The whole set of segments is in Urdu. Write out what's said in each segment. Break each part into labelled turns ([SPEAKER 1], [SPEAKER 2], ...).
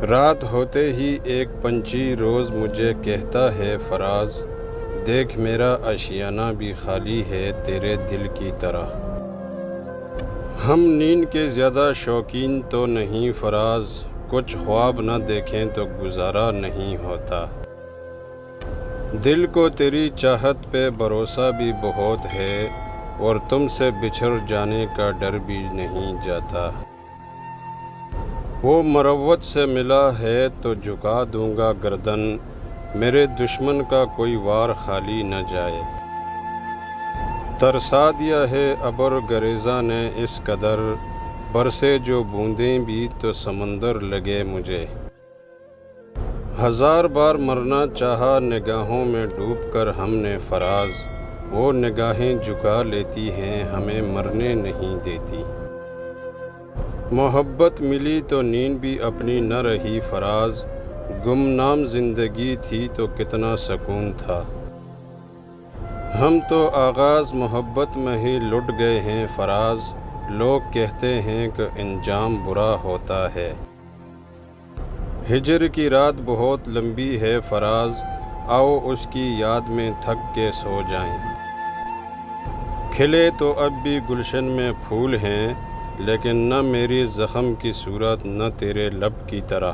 [SPEAKER 1] رات ہوتے ہی ایک پنچھی روز مجھے کہتا ہے فراز، دیکھ میرا آشیانہ بھی خالی ہے تیرے دل کی طرح۔ ہم نیند کے زیادہ شوقین تو نہیں فراز، کچھ خواب نہ دیکھیں تو گزارا نہیں ہوتا۔ دل کو تیری چاہت پہ بھروسہ بھی بہت ہے، اور تم سے بچھڑ جانے کا ڈر بھی نہیں جاتا۔ وہ مروت سے ملا ہے تو جھکا دوں گا گردن، میرے دشمن کا کوئی وار خالی نہ جائے۔ ترسا دیا ہے ابر گریزاں نے اس قدر، برسے جو بوندیں بھی تو سمندر لگے مجھے۔ ہزار بار مرنا چاہا نگاہوں میں ڈوب کر ہم نے فراز، وہ نگاہیں جھکا لیتی ہیں ہمیں مرنے نہیں دیتی۔ محبت ملی تو نیند بھی اپنی نہ رہی فراز، گمنام زندگی تھی تو کتنا سکون تھا۔ ہم تو آغاز محبت میں ہی لٹ گئے ہیں فراز، لوگ کہتے ہیں کہ انجام برا ہوتا ہے۔ ہجر کی رات بہت لمبی ہے فراز، آؤ اس کی یاد میں تھک کے سو جائیں۔ کھلے تو اب بھی گلشن میں پھول ہیں، لیکن نہ میری زخم کی صورت نہ تیرے لب کی طرح۔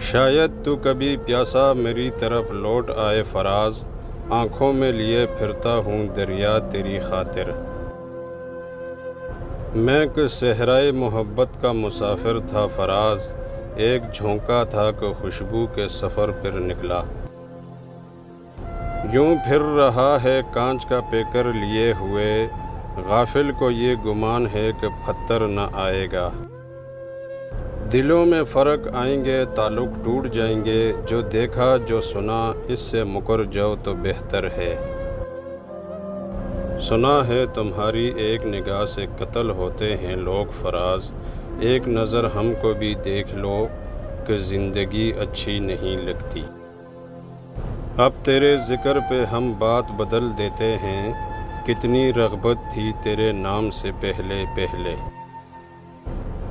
[SPEAKER 1] شاید تو کبھی پیاسا میری طرف لوٹ آئے فراز، آنکھوں میں لیے پھرتا ہوں دریا تیری خاطر۔ میں کہ صحرائے محبت کا مسافر تھا فراز، ایک جھونکا تھا کہ خوشبو کے سفر پر نکلا۔ یوں پھر رہا ہے کانچ کا پیکر لیے ہوئے، غافل کو یہ گمان ہے کہ پتھر نہ آئے گا۔ دلوں میں فرق آئیں گے تعلق ٹوٹ جائیں گے، جو دیکھا جو سنا اس سے مکر جاؤ تو بہتر ہے۔ سنا ہے تمہاری ایک نگاہ سے قتل ہوتے ہیں لوگ فراز، ایک نظر ہم کو بھی دیکھ لو کہ زندگی اچھی نہیں لگتی۔ اب تیرے ذکر پہ ہم بات بدل دیتے ہیں، کتنی رغبت تھی تیرے نام سے پہلے پہلے۔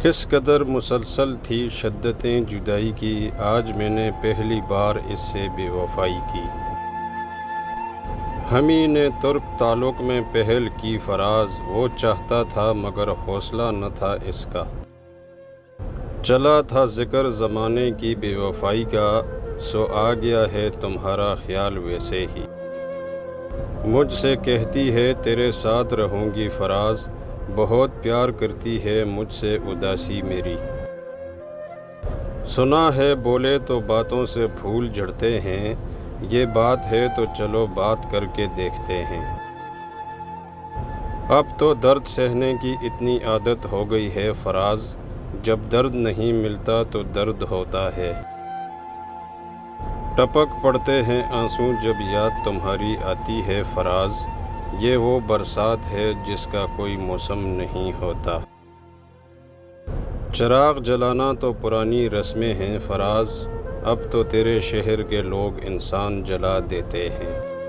[SPEAKER 1] کس قدر مسلسل تھی شدتیں جدائی کی، آج میں نے پہلی بار اس سے بے وفائی کی۔ ہمیں نے ترک تعلق میں پہل کی فراز، وہ چاہتا تھا مگر حوصلہ نہ تھا اس کا۔ چلا تھا ذکر زمانے کی بے وفائی کا، سو آ گیا ہے تمہارا خیال ویسے ہی۔ مجھ سے کہتی ہے تیرے ساتھ رہوں گی فراز، بہت پیار کرتی ہے مجھ سے اداسی میری۔ سنا ہے بولے تو باتوں سے پھول جھڑتے ہیں، یہ بات ہے تو چلو بات کر کے دیکھتے ہیں۔ اب تو درد سہنے کی اتنی عادت ہو گئی ہے فراز، جب درد نہیں ملتا تو درد ہوتا ہے۔ ٹپک پڑتے ہیں آنسو جب یاد تمہاری آتی ہے فراز، یہ وہ برسات ہے جس کا کوئی موسم نہیں ہوتا۔ چراغ جلانا تو پرانی رسمیں ہیں فراز، اب تو تیرے شہر کے لوگ انسان جلا دیتے ہیں۔